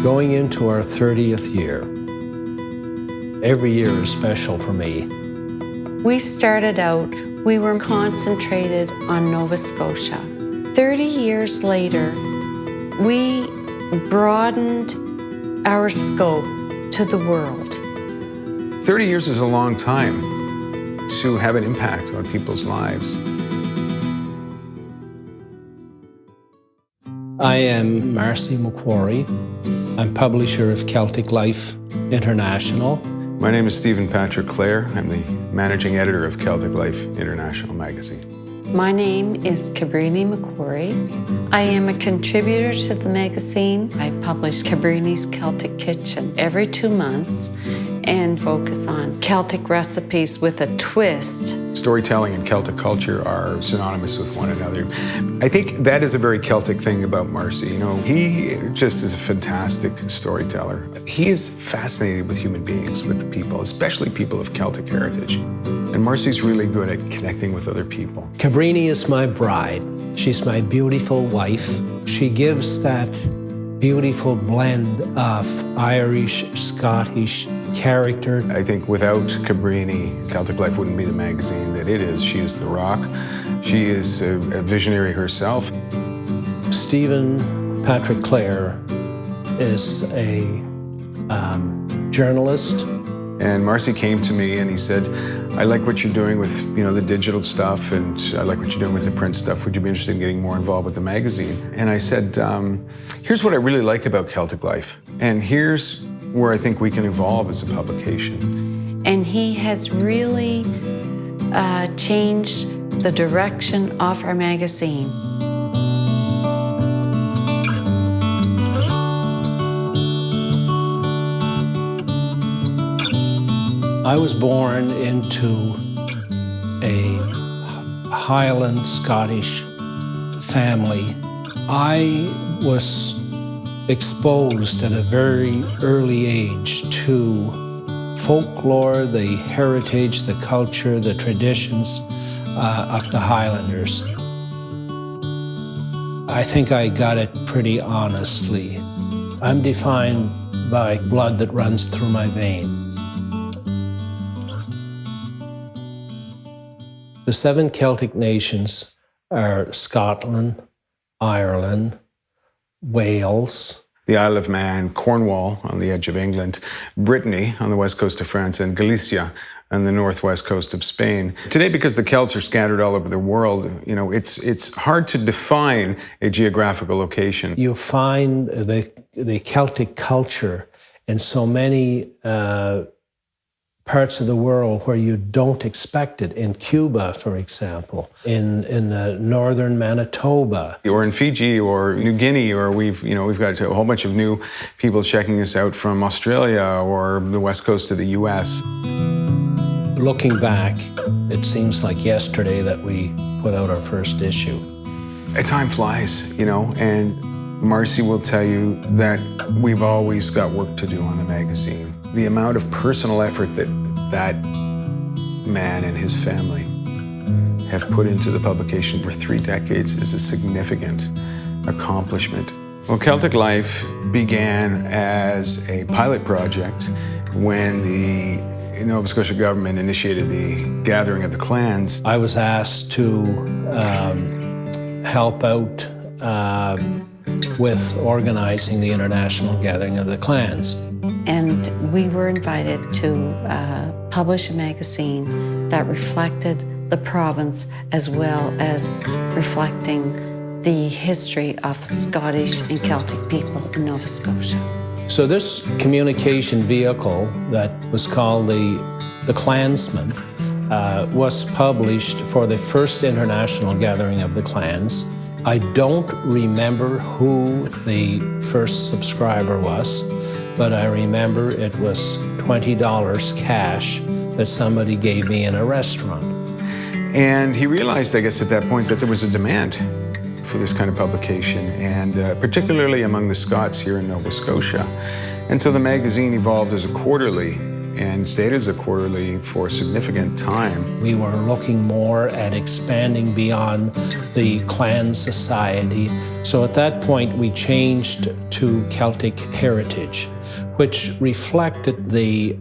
Going into our 30th year. Every year is special for me. We started out, we were concentrated on Nova Scotia. 30 years later, we broadened our scope to the world. 30 years is a long time to have an impact on people's lives. I am Marcy McQuarrie. I'm publisher of Celtic Life International. My name is Stephen Patrick Clare. I'm the managing editor of Celtic Life International magazine. My name is Cabrini McQuarrie. I am a contributor to the magazine. I publish Cabrini's Celtic Kitchen every 2 months and focus on Celtic recipes with a twist. Storytelling and Celtic culture are synonymous with one another. I think that is a very Celtic thing about Marcy. You know, he just is a fantastic storyteller. He is fascinated with human beings, with people, especially people of Celtic heritage. And Marcy's really good at connecting with other people. Cabrini is my bride. She's my beautiful wife. She gives that beautiful blend of Irish, Scottish character. I think without Cabrini, Celtic Life wouldn't be the magazine that it is. She is the rock. She is a visionary herself. Stephen Patrick Clare is a journalist. And Marcy came to me and he said, I like what you're doing with, the digital stuff, and I like what you're doing with the print stuff. Would you be interested in getting more involved with the magazine? And I said, here's what I really like about Celtic Life, and here's where I think we can evolve as a publication. And he has really changed the direction of our magazine. I was born into a Highland Scottish family. I was exposed at a very early age to folklore, the heritage, the culture, the traditions of the Highlanders. I think I got it pretty honestly. I'm defined by blood that runs through my veins. The 7 Celtic nations are Scotland, Ireland, Wales, the Isle of Man, Cornwall on the edge of England, Brittany on the west coast of France, and Galicia on the northwest coast of Spain. Today, because the Celts are scattered all over the world, it's hard to define a geographical location. You find the Celtic culture in so many parts of the world where you don't expect it. In Cuba, for example, in northern Manitoba, or in Fiji or New Guinea, or we've got a whole bunch of new people checking us out from Australia or the west coast of the U.S. Looking back, it seems like yesterday that we put out our first issue. Time flies, and Marcy will tell you that we've always got work to do on the magazine. The amount of personal effort that man and his family have put into the publication for 3 decades is a significant accomplishment. Well, Celtic Life began as a pilot project when the Nova Scotia government initiated the gathering of the clans. I was asked to help out with organizing the International Gathering of the Clans. And we were invited to publish a magazine that reflected the province as well as reflecting the history of Scottish and Celtic people in Nova Scotia. So this communication vehicle that was called the Clansman was published for the first International Gathering of the Clans. I don't remember who the first subscriber was, but I remember it was $20 cash that somebody gave me in a restaurant. And he realized, I guess, at that point that there was a demand for this kind of publication, and particularly among the Scots here in Nova Scotia. And so the magazine evolved as a quarterly and stayed as a quarterly for a significant time. We were looking more at expanding beyond the clan society. So at that point, we changed to Celtic heritage, which reflected the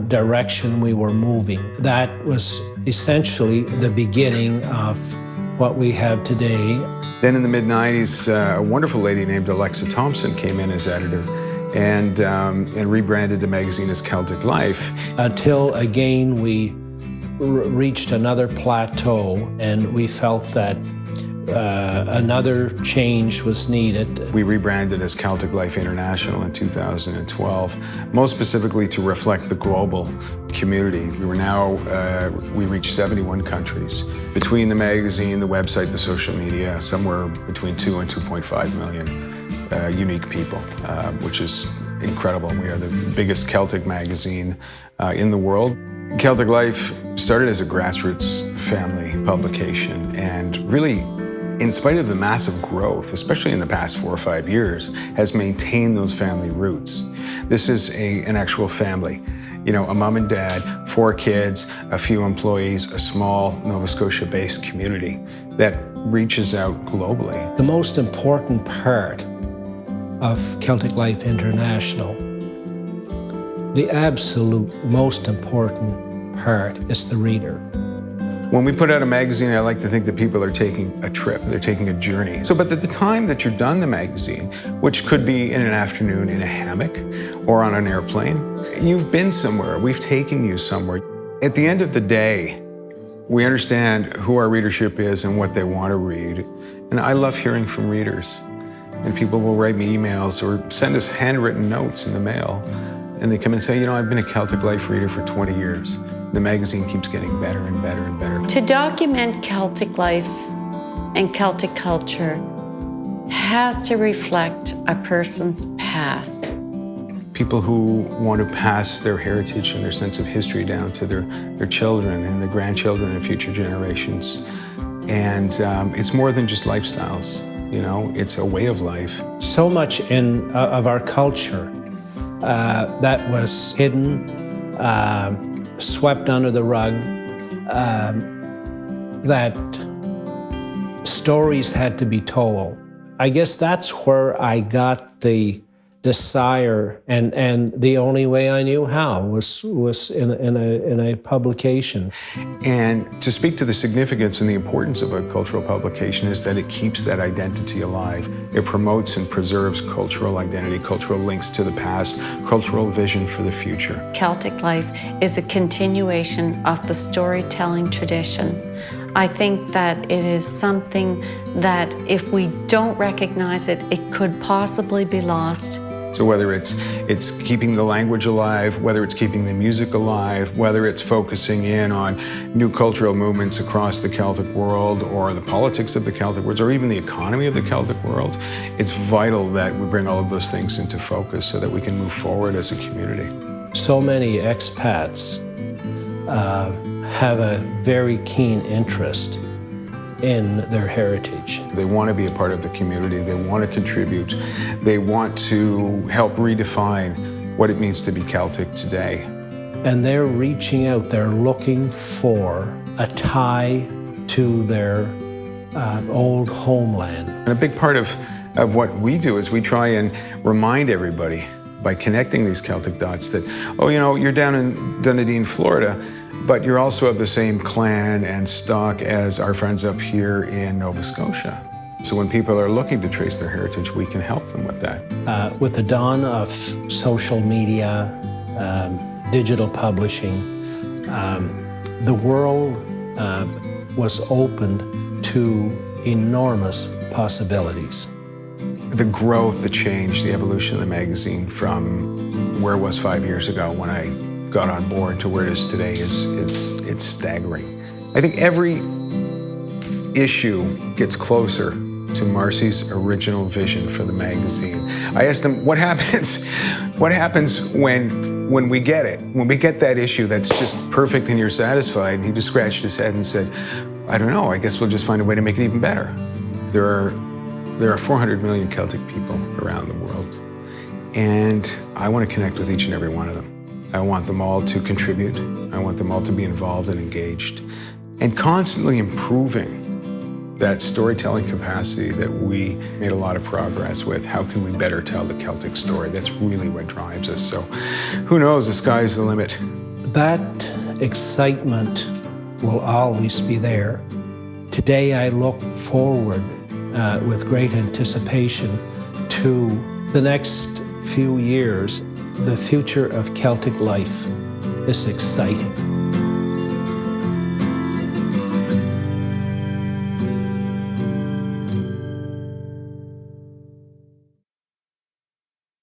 direction we were moving. That was essentially the beginning of what we have today. Then in the mid-90s, a wonderful lady named Alexa Thompson came in as editor and rebranded the magazine as Celtic Life. Until again we reached another plateau and we felt that another change was needed. We rebranded as Celtic Life International in 2012, most specifically to reflect the global community. We reached 71 countries. Between the magazine, the website, the social media, somewhere between 2 and 2.5 million unique people, which is incredible. We are the biggest Celtic magazine in the world. Celtic Life started as a grassroots family publication and really, in spite of the massive growth, especially in the past 4 or 5 years, has maintained those family roots. This is an actual family. You know, a mom and dad, 4 kids, a few employees, a small Nova Scotia-based community that reaches out globally. The most important part of Celtic Life International, the absolute most important part, is the reader. When we put out a magazine, I like to think that people are taking a trip, they're taking a journey. But at the time that you're done the magazine, which could be in an afternoon in a hammock or on an airplane, you've been somewhere, we've taken you somewhere. At the end of the day, we understand who our readership is and what they want to read. And I love hearing from readers. And people will write me emails or send us handwritten notes in the mail. And they come and say, you know, I've been a Celtic Life reader for 20 years. The magazine keeps getting better and better and better. To document Celtic life and Celtic culture has to reflect a person's past. People who want to pass their heritage and their sense of history down to their children and their grandchildren and future generations. And it's more than just lifestyles, you know, it's a way of life. So much of our culture that was hidden, swept under the rug, that stories had to be told. I guess that's where I got the desire, and the only way I knew how was in a publication. And to speak to the significance and the importance of a cultural publication is that it keeps that identity alive. It promotes and preserves cultural identity, cultural links to the past, cultural vision for the future. Celtic Life is a continuation of the storytelling tradition. I think that it is something that if we don't recognize it, it could possibly be lost. So whether it's keeping the language alive, whether it's keeping the music alive, whether it's focusing in on new cultural movements across the Celtic world or the politics of the Celtic world or even the economy of the Celtic world, it's vital that we bring all of those things into focus so that we can move forward as a community. So many expats have a very keen interest in their heritage. They want to be a part of the community, they want to contribute, they want to help redefine what it means to be Celtic today. And they're reaching out, they're looking for a tie to their old homeland. And a big part of what we do is we try and remind everybody by connecting these Celtic dots that, oh, you know, you're down in Dunedin, Florida, but you're also of the same clan and stock as our friends up here in Nova Scotia. So when people are looking to trace their heritage, we can help them with that. With the dawn of social media, digital publishing, the world was opened to enormous possibilities. The growth, the change, the evolution of the magazine from where it was 5 years ago when I got on board to where it is today it's staggering. I think every issue gets closer to Marcy's original vision for the magazine. I asked him, what happens when we get it? When we get that issue that's just perfect and you're satisfied? And he just scratched his head and said, I don't know, I guess we'll just find a way to make it even better. There are 400 million Celtic people around the world, and I want to connect with each and every one of them. I want them all to contribute. I want them all to be involved and engaged and constantly improving that storytelling capacity that we made a lot of progress with. How can we better tell the Celtic story? That's really what drives us. So who knows, the sky's the limit. That excitement will always be there. Today I look forward with great anticipation to the next few years. The future of Celtic life is exciting.